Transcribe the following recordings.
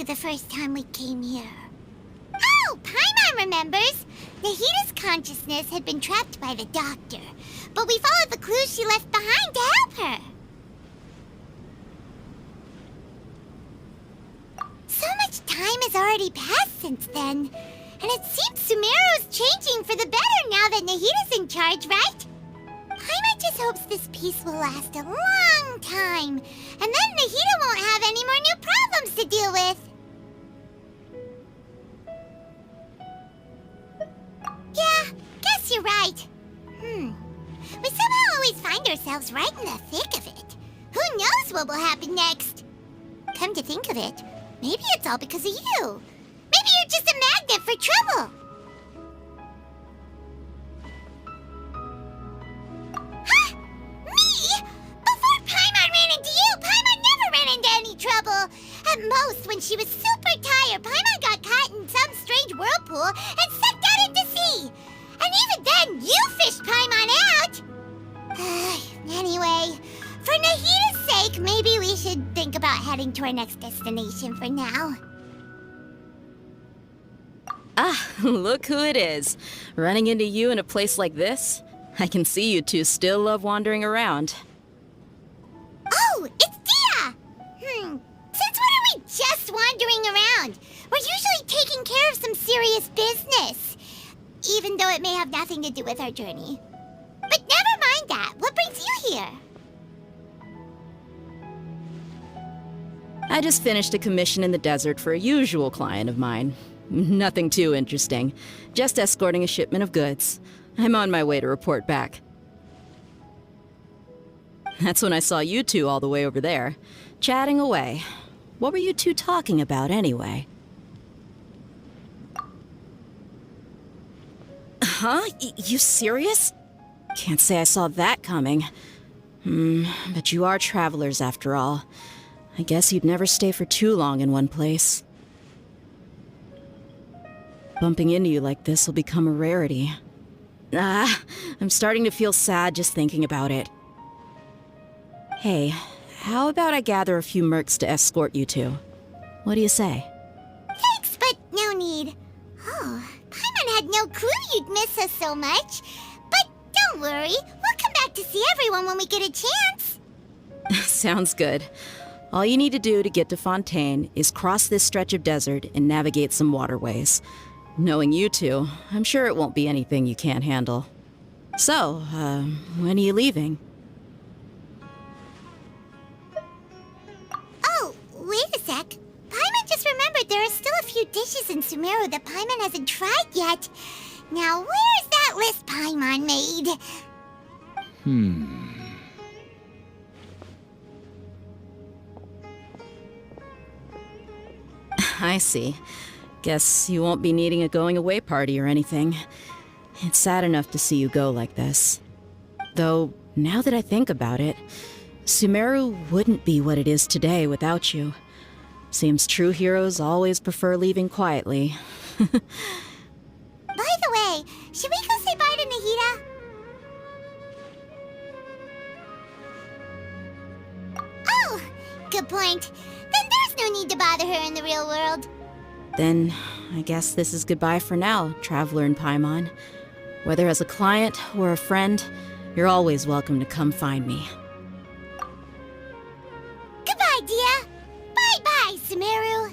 The first time we came here. Oh, Paimon remembers! Nahita's consciousness had been trapped by the doctor, but we followed the clues she left behind to help her. So much time has already passed since then, and it seems Sumeru's changing for the better now that Nahita's in charge, right? Paimon just hopes this peace will last a long time, and then Nahita won't have any more new problems to deal with. Yeah, guess you're right. We somehow always find ourselves right in the thick of it. Who knows what will happen next? Come to think of it, maybe it's all because of you. Maybe you're just a magnet for trouble. Huh? Me? Before Paimon ran into you, Paimon never ran into any trouble. At most, when she was super tired, Paimon got caught in some strange whirlpool and sucked out into sea. And even then, you fished Paimon out! Anyway, for Nahita's sake, maybe we should think about heading to our next destination for now. Ah, look who it is. Running into you in a place like this? I can see you two still love wandering around. Oh, it's Dia! Since when are we just wandering around? We're usually taking care of some serious business. Even though it may have nothing to do with our journey. But never mind that. What brings you here? I just finished a commission in the desert for a usual client of mine. Nothing too interesting. Just escorting a shipment of goods. I'm on my way to report back. That's when I saw you two all the way over there, chatting away. What were you two talking about anyway? Huh? You serious? Can't say I saw that coming. But you are travelers after all. I guess you'd never stay for too long in one place. Bumping into you like this will become a rarity. I'm starting to feel sad just thinking about it. Hey, how about I gather a few mercs to escort you two? What do you say? Thanks, but no need. Oh, Paimon had no clue you'd miss us so much. But don't worry, we'll come back to see everyone when we get a chance. Sounds good. All you need to do to get to Fontaine is cross this stretch of desert and navigate some waterways. Knowing you two, I'm sure it won't be anything you can't handle. So, when are you leaving? Oh, wait a sec. Paimon just remembered there are still a few dishes in Sumeru that Paimon hasn't tried yet. Now, where's that list Paimon made? I see. Guess you won't be needing a going-away party or anything. It's sad enough to see you go like this. Though, now that I think about it, Sumeru wouldn't be what it is today without you. Seems true heroes always prefer leaving quietly. By the way, should we go say bye to Nahita? Oh, good point. Then there's no need to bother her in the real world. Then, I guess this is goodbye for now, Traveler in Paimon. Whether as a client or a friend, you're always welcome to come find me. Goodbye, Dia. Bye-bye, Sumeru.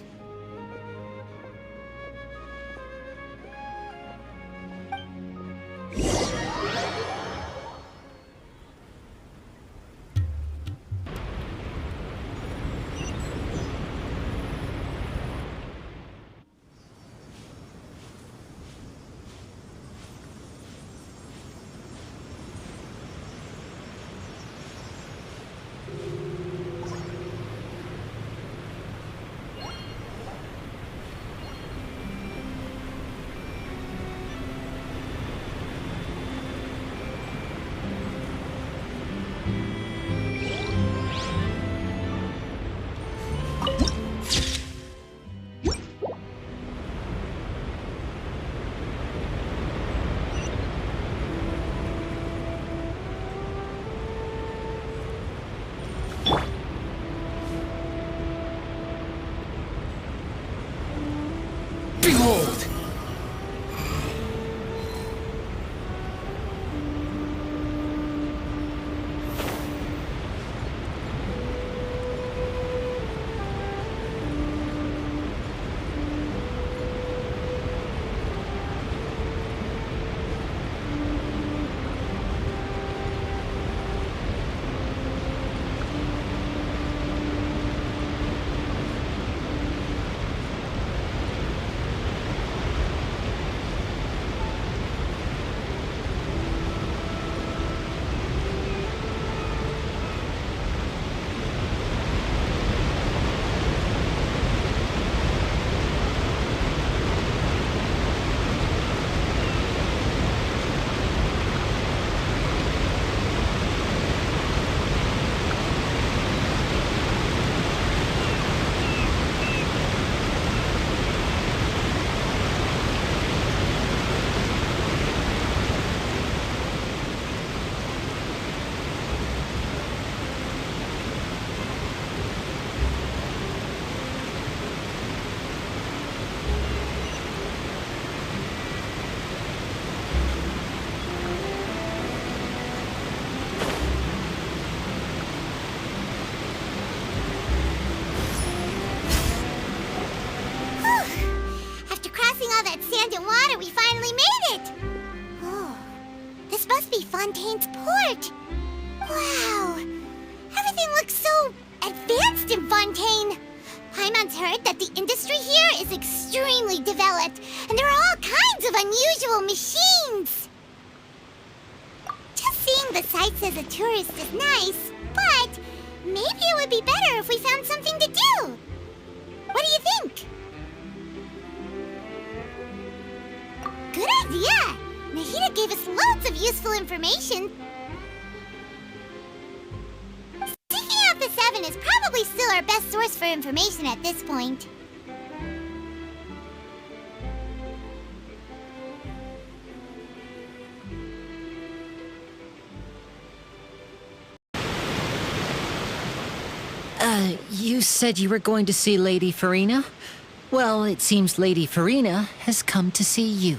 sand and water, we finally made it! Oh, this must be Fontaine's port. Wow, everything looks so advanced in Fontaine. Paimon's heard that the industry here is extremely developed, and there are all kinds of unusual machines. Just seeing the sights as a tourist is nice, but maybe it would be better if we found something to do. What do you think? Good idea! Nahida gave us loads of useful information. Seeking out the Seven is probably still our best source for information at this point. You said you were going to see Lady Farina? Well, it seems Lady Farina has come to see you.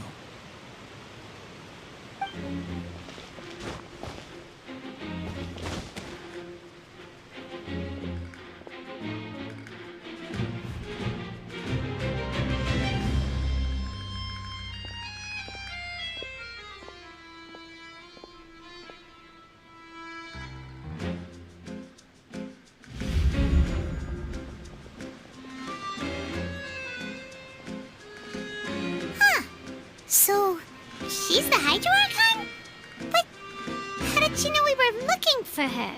So, she's the Hydro Archon? But how did she know we were looking for her?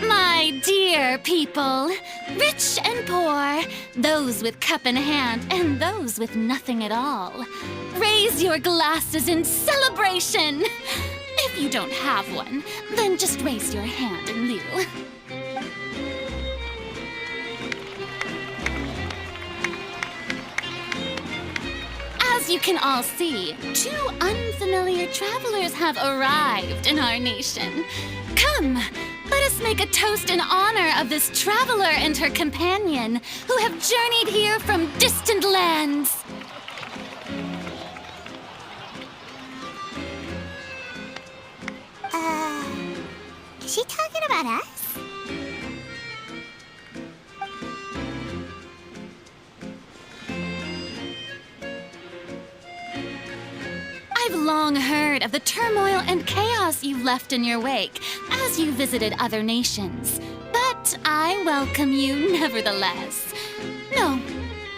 My dear people, rich and poor, those with cup in hand and those with nothing at all, raise your glasses in celebration! If you don't have one, then just raise your hand in lieu. As you can all see, two unfamiliar travelers have arrived in our nation. Come, let us make a toast in honor of this traveler and her companion who have journeyed here from distant lands. Is she talking about us? I've long heard of the turmoil and chaos you left in your wake as you visited other nations. But I welcome you nevertheless. No,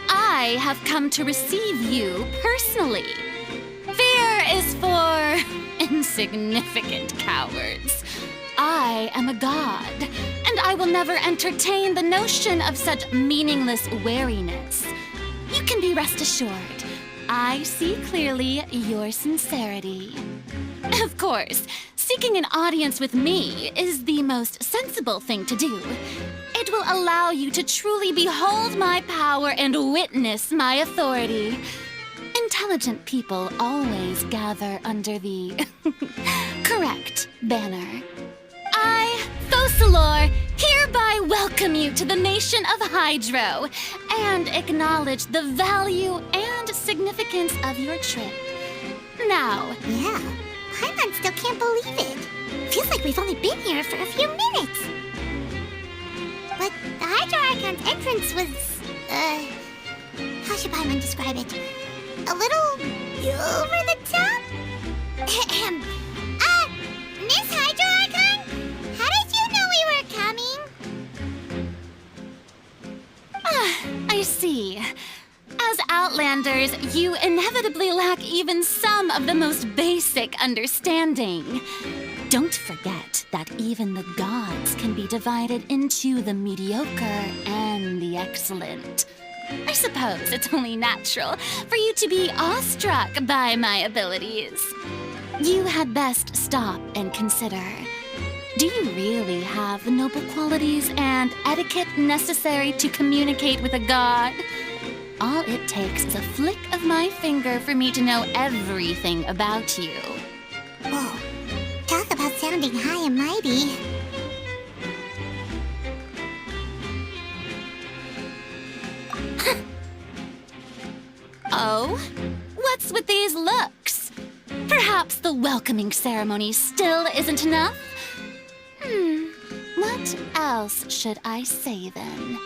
I have come to receive you personally. Fear is for insignificant cowards. I am a god, and I will never entertain the notion of such meaningless wariness. You can be rest assured. I see clearly your sincerity. Of course, seeking an audience with me is the most sensible thing to do. It will allow you to truly behold my power and witness my authority. Intelligent people always gather under the correct banner. I, Fosalor, hereby welcome you to the nation of Hydro and acknowledge the value and significance of your trip. Now, Yeah, Paimon still can't believe it. Feels like we've only been here for a few minutes. But the Hydro Archon's entrance was, how should Paimon describe it? A little over the top? Ahem. Miss Hydro Archon? How did you know we were coming? I see. As Outlanders, you inevitably lack even some of the most basic understanding. Don't forget that even the gods can be divided into the mediocre and the excellent. I suppose it's only natural for you to be awestruck by my abilities. You had best stop and consider. Do you really have the noble qualities and etiquette necessary to communicate with a god? All it takes is a flick of my finger for me to know everything about you. Whoa, talk about sounding high and mighty. Oh? What's with these looks? Perhaps the welcoming ceremony still isn't enough? What else should I say then?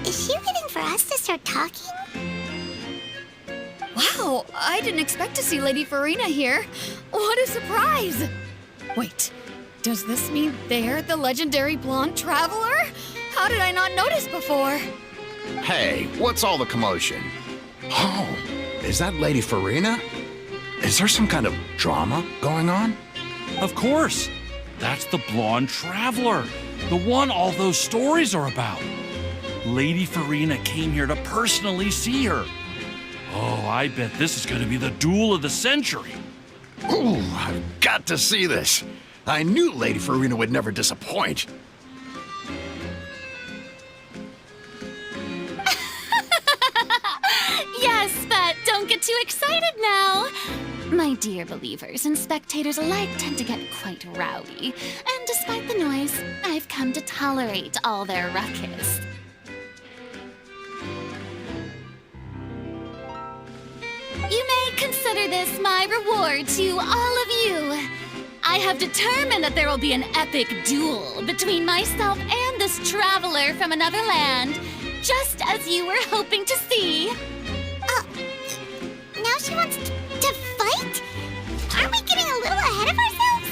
Is she waiting for us to start talking? Wow, I didn't expect to see Lady Farina here. What a surprise! Wait, does this mean they're the legendary blonde traveler? How did I not notice before? Hey, what's all the commotion? Oh, is that Lady Farina? Is there some kind of drama going on? Of course. That's the blonde traveler. The one all those stories are about. Lady Farina came here to personally see her. Oh, I bet this is going to be the duel of the century. Ooh, I've got to see this. I knew Lady Farina would never disappoint. Yes, but don't get too excited now. My dear believers and spectators alike tend to get quite rowdy. And despite the noise, I've come to tolerate all their ruckus. You may consider this my reward to all of you. I have determined that there will be an epic duel between myself and this traveler from another land, just as you were hoping to see. Now she wants to fight? Aren't we getting a little ahead of ourselves?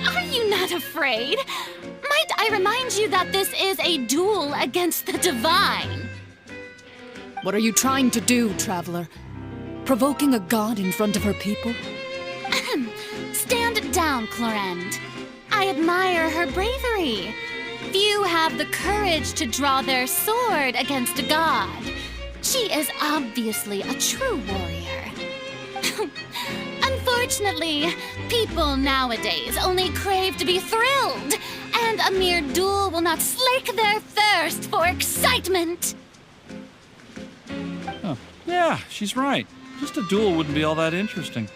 Are you not afraid? Might I remind you that this is a duel against the divine? What are you trying to do, traveler? Provoking a god in front of her people? Stand down, Clorend. I admire her bravery. Few have the courage to draw their sword against a god. She is obviously a true warrior. Unfortunately, people nowadays only crave to be thrilled, and a mere duel will not slake their thirst for excitement. Oh, yeah, she's right. Just a duel wouldn't be all that interesting.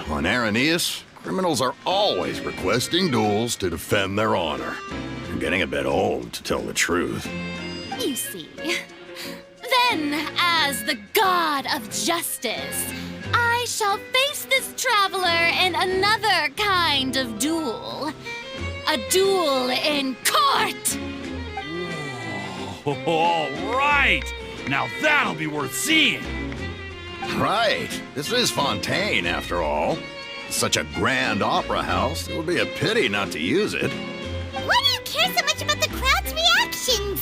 On Arrhenius, criminals are always requesting duels to defend their honor. I'm getting a bit old, to tell the truth. You see. Then, as the god of justice, I shall face this traveler in another kind of duel. A duel in court! All right! Now that'll be worth seeing! Right. This is Fontaine, after all. Such a grand opera house, it would be a pity not to use it. Why do you care so much about the crowd's reactions?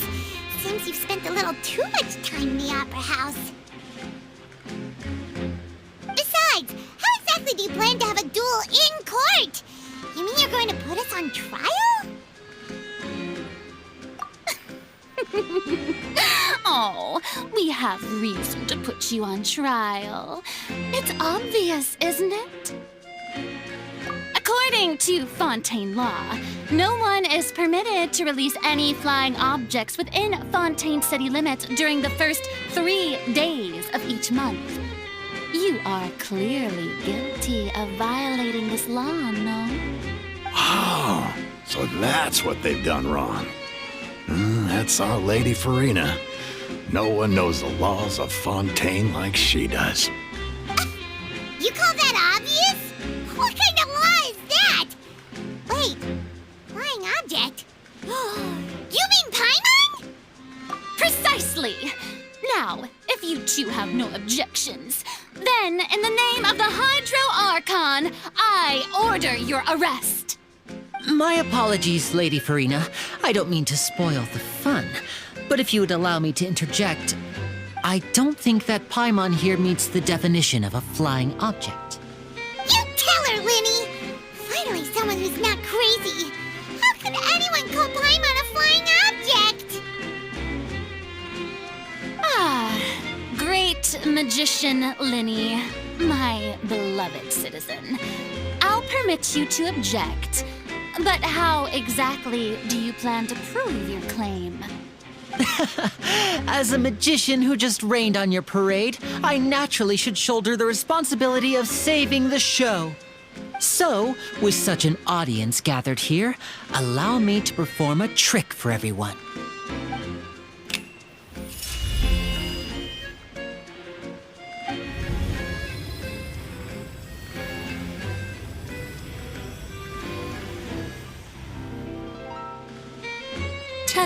Seems you've spent a little too much time in the opera house. Besides, how exactly do you plan to have a duel in court? You mean you're going to put us on trial? Oh, we have reason to put you on trial. It's obvious, isn't it? According to Fontaine law, no one is permitted to release any flying objects within Fontaine city limits during the first 3 days of each month. You are clearly guilty of violating this law, no? Oh, so that's what they've done wrong. That's our Lady Farina. No one knows the laws of Fontaine like she does. You call that obvious? What kind of law is that? Wait, flying object? You mean Paimon? Precisely! Now, if you two have no objections, then in the name of the Hydro Archon, I order your arrest. My apologies, Lady Farina. I don't mean to spoil the fun. But if you would allow me to interject, I don't think that Paimon here meets the definition of a flying object. You tell her, Linny! Finally someone who's not crazy. How could anyone call Paimon a flying object? Ah, great magician Linny, my beloved citizen. I'll permit you to object, but how exactly do you plan to prove your claim? As a magician who just rained on your parade, I naturally should shoulder the responsibility of saving the show. So, with such an audience gathered here, allow me to perform a trick for everyone.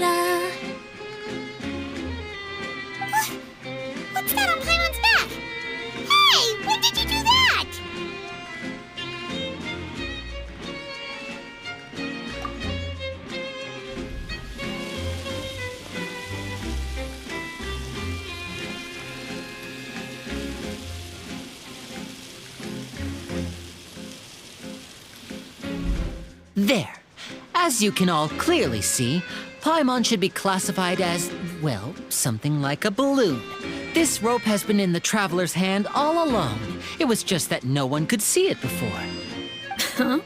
Ta-da! What's that on Paimon's back? Hey, when did you do that? There. As you can all clearly see, Paimon should be classified as, well, something like a balloon. This rope has been in the traveler's hand all along. It was just that no one could see it before. Huh?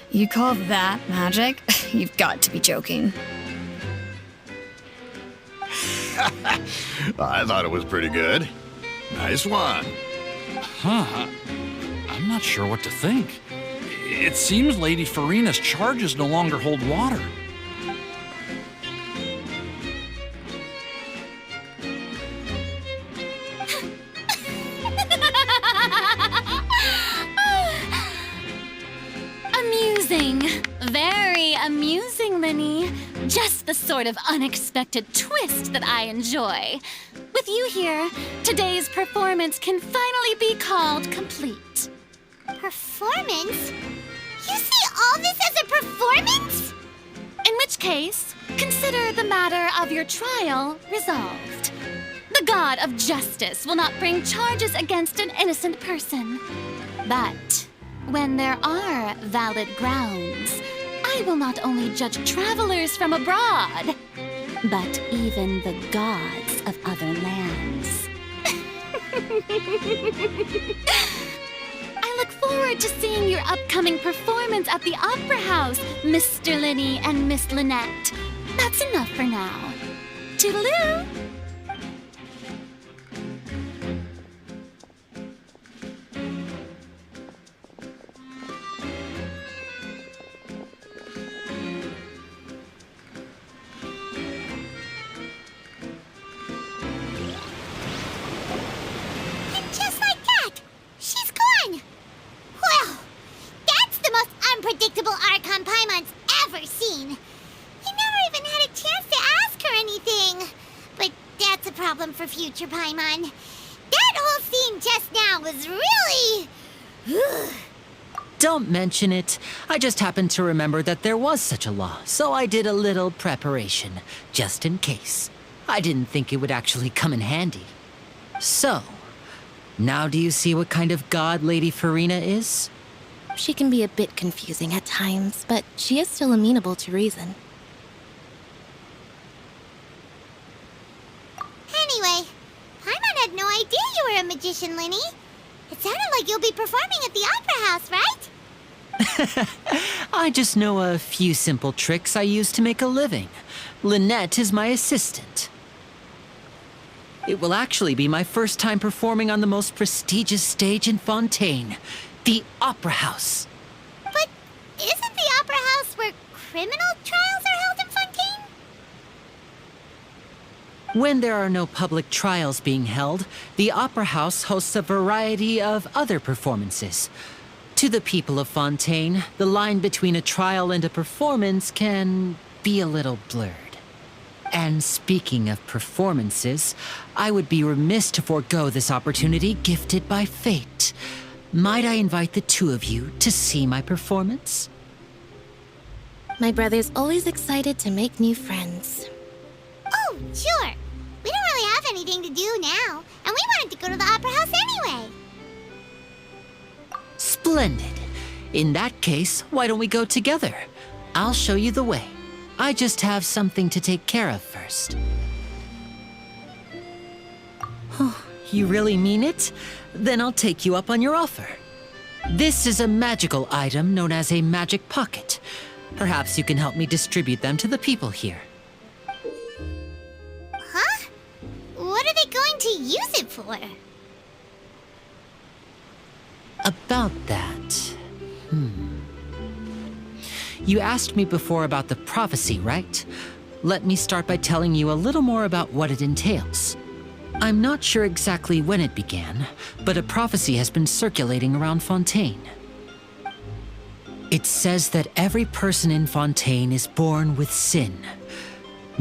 You call that magic? You've got to be joking. I thought it was pretty good. Nice one. Huh. I'm not sure what to think. It seems Lady Farina's charges no longer hold water. Amusing. Very amusing, Linny. Just the sort of unexpected twist that I enjoy. With you here, today's performance can finally be called complete. Performance? You see all this as a performance? In which case, consider the matter of your trial resolved. The god of justice will not bring charges against an innocent person. But when there are valid grounds, I will not only judge travelers from abroad, but even the gods of other lands. I look forward to seeing your upcoming performance at the Opera House, Mr. Linny and Miss Lynette. That's enough for now. Toodaloo! Unpredictable Archon Paimon's ever seen. He never even had a chance to ask her anything. But that's a problem for future Paimon. That whole scene just now was really... Don't mention it. I just happened to remember that there was such a law, so I did a little preparation, just in case. I didn't think it would actually come in handy. So, now do you see what kind of god Lady Farina is? She can be a bit confusing at times, but she is still amenable to reason. Anyway, Paimon had no idea you were a magician, Linny. It sounded like you'll be performing at the Opera House, right? I just know a few simple tricks I use to make a living. Lynette is my assistant. It will actually be my first time performing on the most prestigious stage in Fontaine. The Opera House. But isn't the Opera House where criminal trials are held in Fontaine? When there are no public trials being held, the Opera House hosts a variety of other performances. To the people of Fontaine, the line between a trial and a performance can be a little blurred. And speaking of performances, I would be remiss to forego this opportunity gifted by fate. Might I invite the two of you to see my performance? My brother's always excited to make new friends. Oh, sure. We don't really have anything to do now, and we wanted to go to the Opera House anyway. Splendid. In that case, why don't we go together? I'll show you the way. I just have something to take care of first. You really mean it? Then I'll take you up on your offer. This is a magical item known as a magic pocket. Perhaps you can help me distribute them to the people here. Huh? What are they going to use it for? About that... You asked me before about the prophecy, right? Let me start by telling you a little more about what it entails. I'm not sure exactly when it began, but a prophecy has been circulating around Fontaine. It says that every person in Fontaine is born with sin.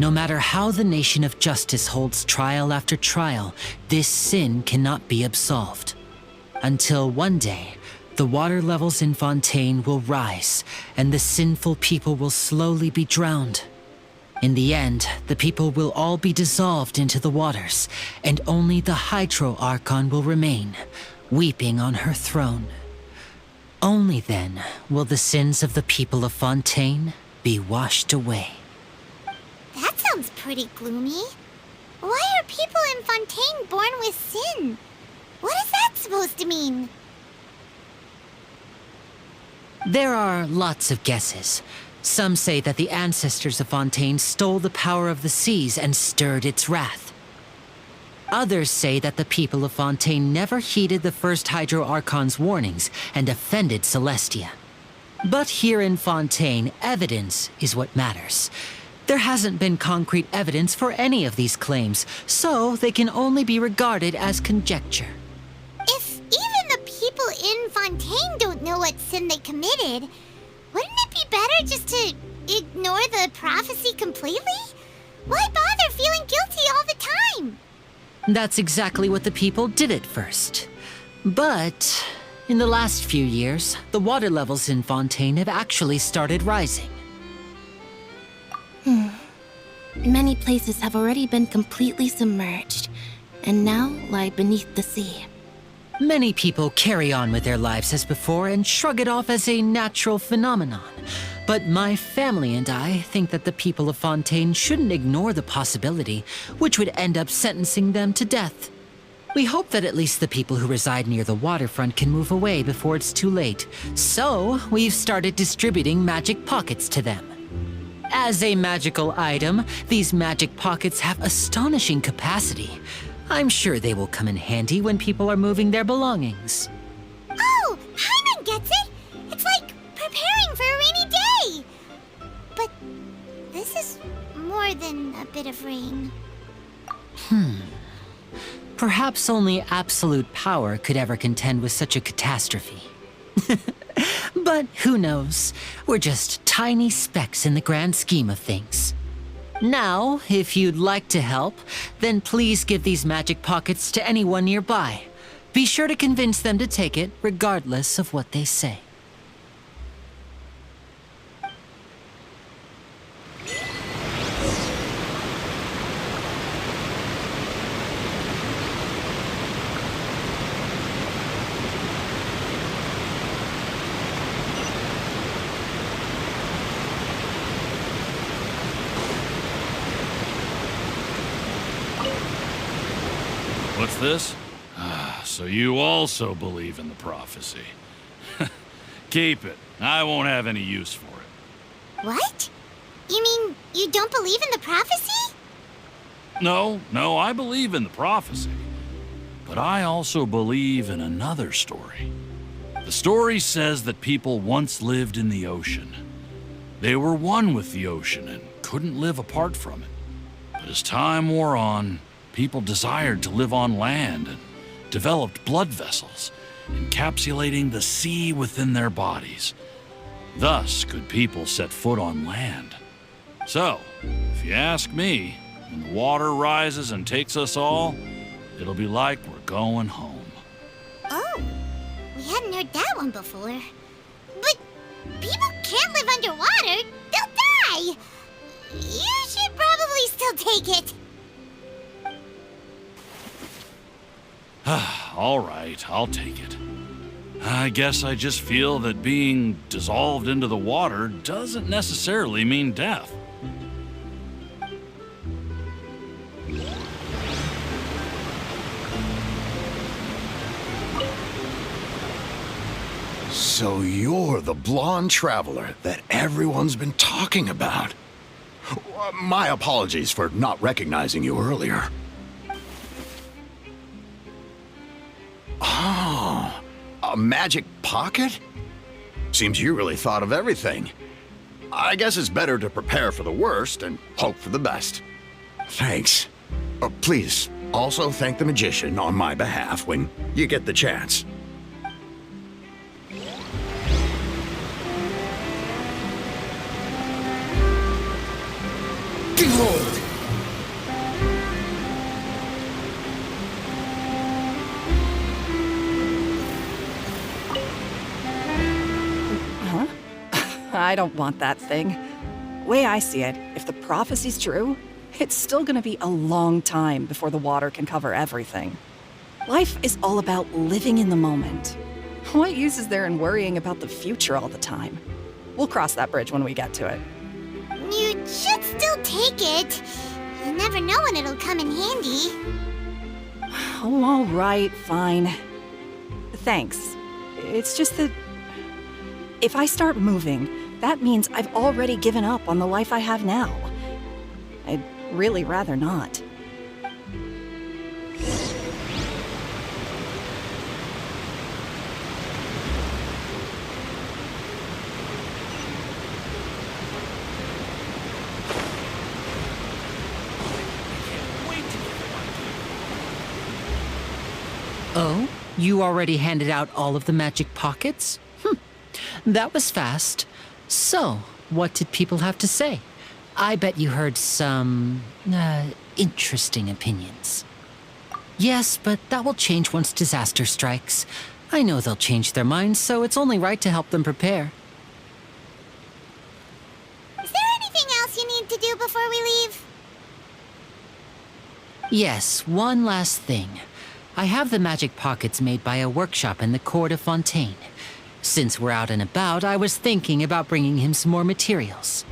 No matter how the nation of justice holds trial after trial, this sin cannot be absolved. Until one day, the water levels in Fontaine will rise, and the sinful people will slowly be drowned. In the end, the people will all be dissolved into the waters, and only the Hydro Archon will remain, weeping on her throne. Only then will the sins of the people of Fontaine be washed away. That sounds pretty gloomy. Why are people in Fontaine born with sin? What is that supposed to mean? There are lots of guesses. Some say that the ancestors of Fontaine stole the power of the seas and stirred its wrath. Others say that the people of Fontaine never heeded the first Hydro Archon's warnings and offended Celestia. But here in Fontaine, evidence is what matters. There hasn't been concrete evidence for any of these claims, so they can only be regarded as conjecture. If even the people in Fontaine don't know what sin they committed, wouldn't it be better just to ignore the prophecy completely? Why bother feeling guilty all the time? That's exactly what the people did at first. But in the last few years, the water levels in Fontaine have actually started rising. Many places have already been completely submerged, and now lie beneath the sea. Many people carry on with their lives as before and shrug it off as a natural phenomenon. But my family and I think that the people of Fontaine shouldn't ignore the possibility, which would end up sentencing them to death. We hope that at least the people who reside near the waterfront can move away before it's too late. So, we've started distributing magic pockets to them. As a magical item, these magic pockets have astonishing capacity. I'm sure they will come in handy when people are moving their belongings. Oh, Hyman gets it! It's like preparing for a rainy day! But this is more than a bit of rain. Perhaps only absolute power could ever contend with such a catastrophe. But who knows? We're just tiny specks in the grand scheme of things. Now, if you'd like to help, then please give these magic pockets to anyone nearby. Be sure to convince them to take it, regardless of what they say. What's this? So you also believe in the prophecy. Keep it. I won't have any use for it. What? You mean you don't believe in the prophecy? No, I believe in the prophecy. But I also believe in another story. The story says that people once lived in the ocean. They were one with the ocean and couldn't live apart from it. But as time wore on, people desired to live on land and developed blood vessels, encapsulating the sea within their bodies. Thus could people set foot on land. So, if you ask me, when the water rises and takes us all, it'll be like we're going home. Oh, we hadn't heard that one before. But people can't live underwater. They'll die. You should probably still take it. All right, I'll take it. I guess I just feel that being dissolved into the water doesn't necessarily mean death. So you're the blonde traveler that everyone's been talking about. My apologies for not recognizing you earlier. Oh, a magic pocket? Seems you really thought of everything. I guess it's better to prepare for the worst and hope for the best. Thanks. Please, also thank the magician on my behalf when you get the chance. Behold! I don't want that thing. Way I see it, if the prophecy's true, it's still gonna be a long time before the water can cover everything. Life is all about living in the moment. What use is there in worrying about the future all the time? We'll cross that bridge when we get to it. You should still take it. You never know when it'll come in handy. Oh, all right, fine. Thanks. It's just that if I start moving, that means I've already given up on the life I have now. I'd really rather not. Oh? You already handed out all of the magic pockets? That was fast. So, what did people have to say? I bet you heard some, interesting opinions. Yes, but that will change once disaster strikes. I know they'll change their minds, so it's only right to help them prepare. Is there anything else you need to do before we leave? Yes, one last thing. I have the magic pockets made by a workshop in the court of Fontaine. Since we're out and about, I was thinking about bringing him some more materials.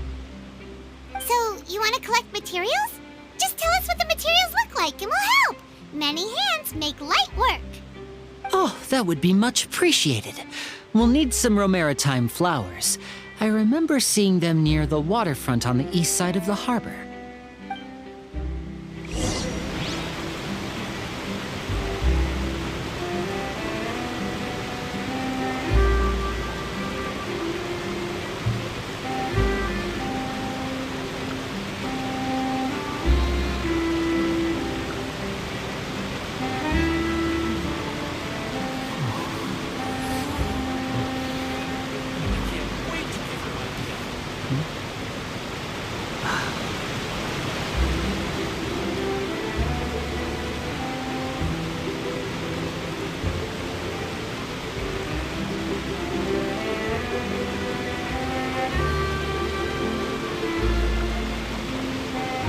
So, you want to collect materials? Just tell us what the materials look like and we'll help. Many hands make light work. Oh, that would be much appreciated. We'll need some Romaritime flowers. I remember seeing them near the waterfront on the east side of the harbor.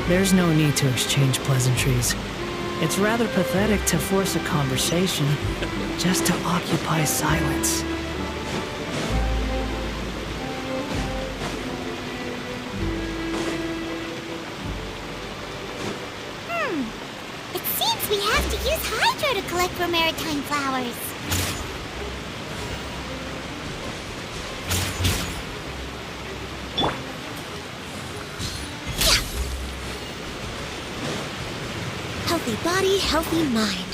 There's no need to exchange pleasantries. It's rather pathetic to force a conversation just to occupy silence. It seems we have to use Hydro to collect Romaritime flowers. Healthy body, healthy mind.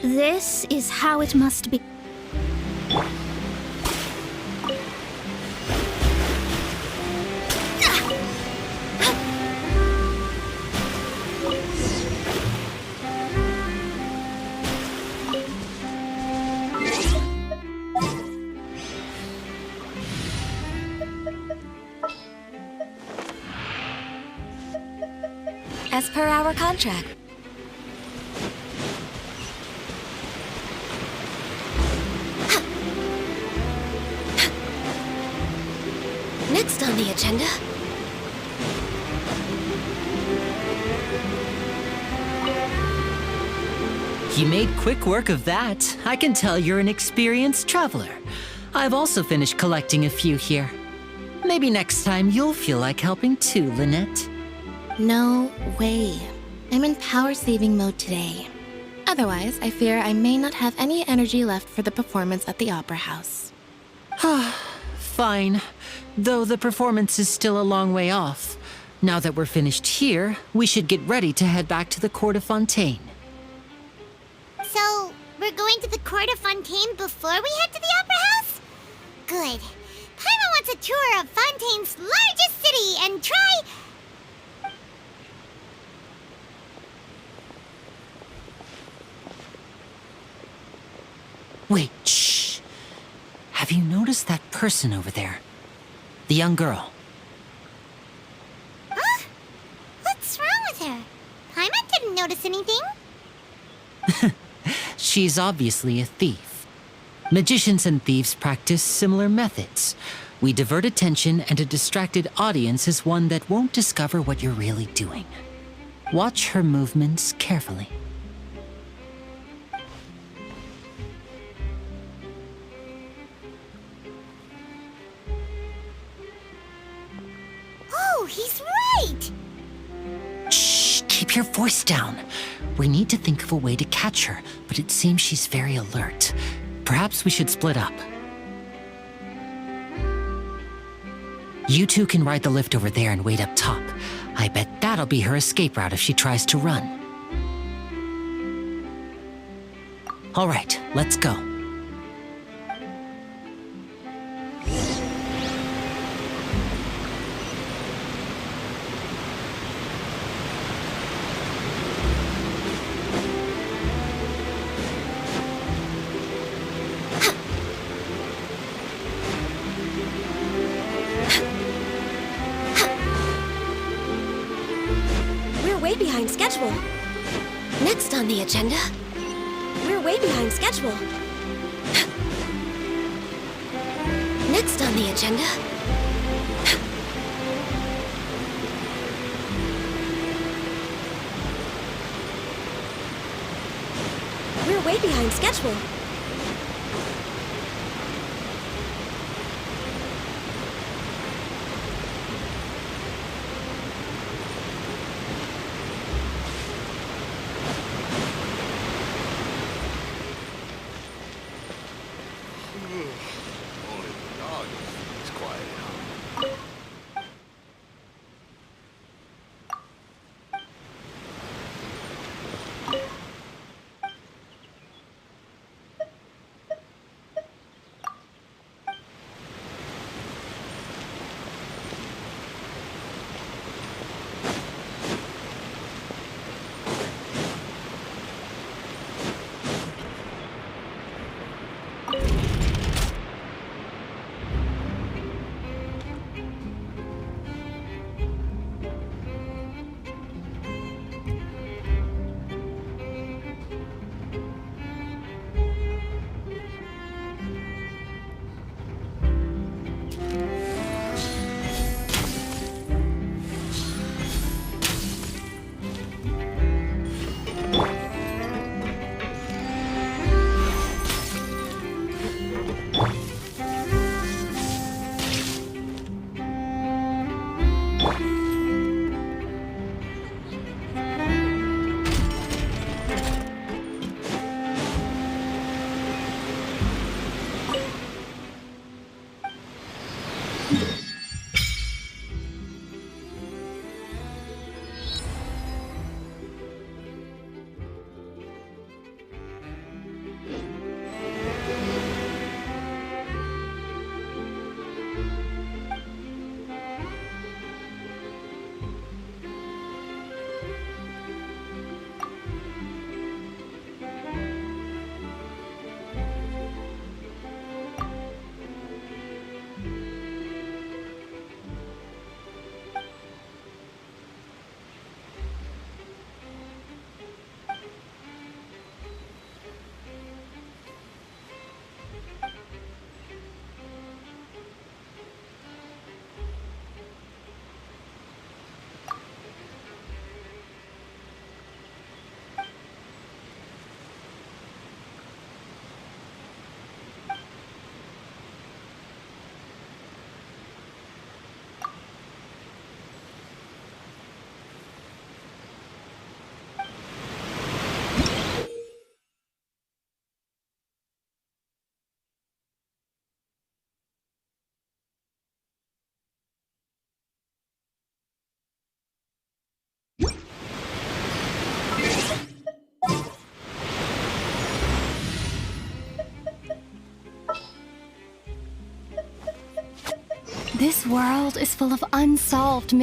This is how it must be. As per our contract. Next on the agenda. You made quick work of that. I can tell you're an experienced traveler. I've also finished collecting a few here. Maybe next time you'll feel like helping too, Lynette. No way. I'm in power-saving mode today. Otherwise, I fear I may not have any energy left for the performance at the Opera House. Fine. Though the performance is still a long way off. Now that we're finished here, we should get ready to head back to the Court of Fontaine. So, we're going to the Court of Fontaine before we head to the Opera House? Good. Paimon wants a tour of Fontaine's largest city and try... Wait, shh. Have you noticed that person over there? The young girl. Huh? What's wrong with her? Paimon didn't notice anything. She's obviously a thief. Magicians and thieves practice similar methods. We divert attention, and a distracted audience is one that won't discover what you're really doing. Watch her movements carefully. Oh, he's right! Shh, keep your voice down. We need to think of a way to catch her, but it seems she's very alert. Perhaps we should split up. You two can ride the lift over there and wait up top. I bet that'll be her escape route if she tries to run. All right, let's go. Way behind schedule. Next on the agenda, we're way behind schedule. Next on the agenda, we're way behind schedule. This world is full of unsolved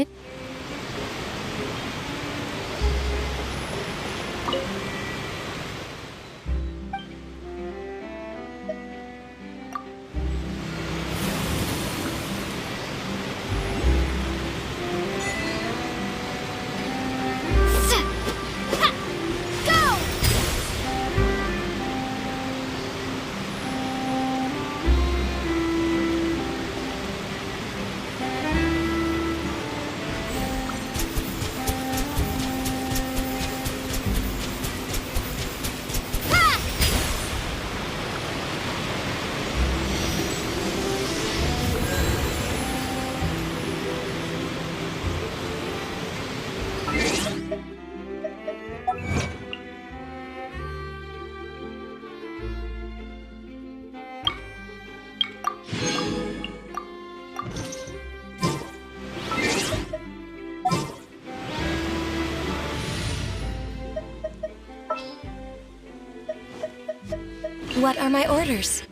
What are my orders?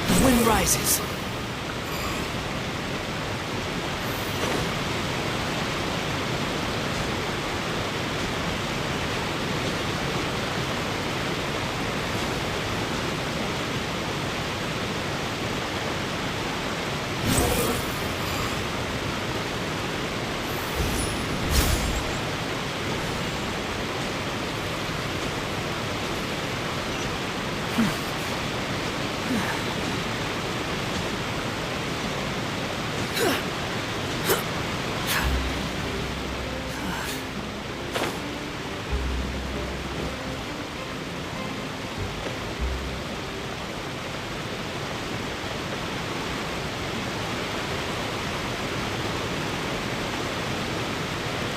The wind rises.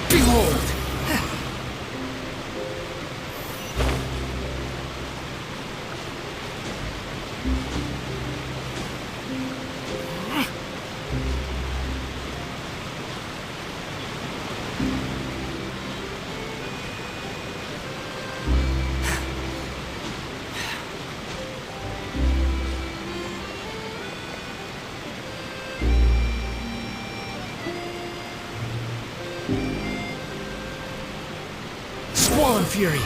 Behold! Swan Fury!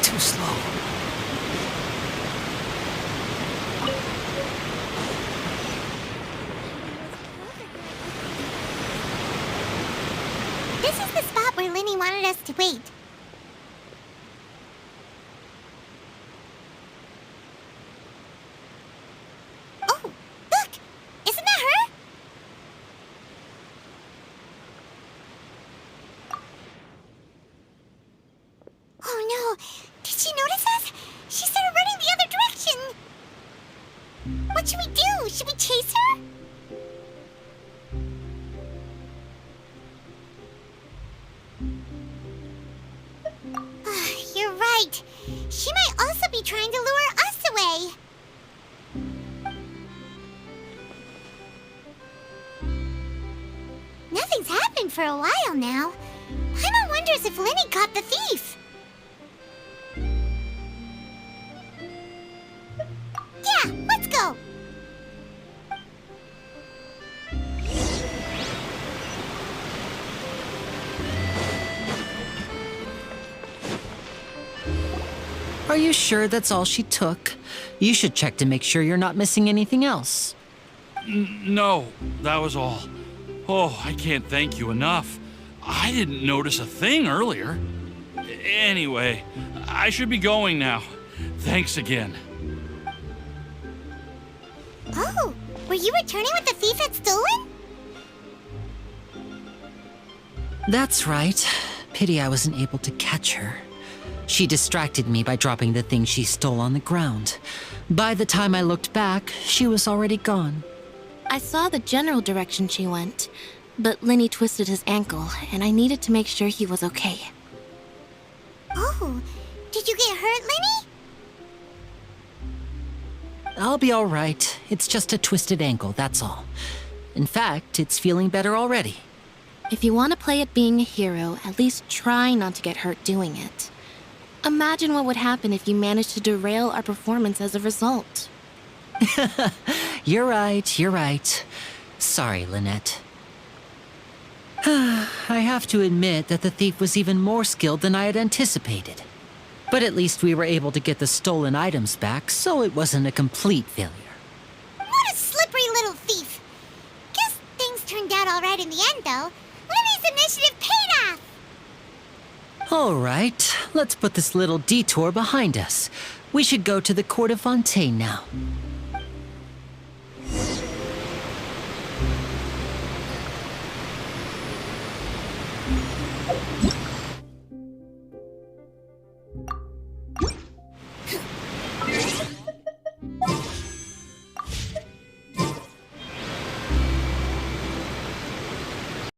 Too slow. This is the spot where Linny wanted us to wait. Oh, look! Isn't that her? Oh no! Did she notice us? She started running the other direction! What should we do? Should we chase her? You're right. She might also be trying to lure us away. Nothing's happened for a while now. Paimon wonders if Linny caught the thief. Are you sure that's all she took? You should check to make sure you're not missing anything else. No, that was all. Oh, I can't thank you enough. I didn't notice a thing earlier. Anyway, I should be going now. Thanks again. Oh, were you returning what the thief had stolen? That's right. Pity I wasn't able to catch her. She distracted me by dropping the thing she stole on the ground. By the time I looked back, she was already gone. I saw the general direction she went, but Lenny twisted his ankle, and I needed to make sure he was okay. Oh, did you get hurt, Lenny? I'll be all right. It's just a twisted ankle, that's all. In fact, it's feeling better already. If you want to play at being a hero, at least try not to get hurt doing it. Imagine what would happen if you managed to derail our performance as a result. You're right. Sorry, Lynette. I have to admit that the thief was even more skilled than I had anticipated. But at least we were able to get the stolen items back, so it wasn't a complete failure. What a slippery little thief. Guess things turned out all right in the end, though. Lenny's initiative paid off! All right, let's put this little detour behind us. We should go to the Court of Fontaine now.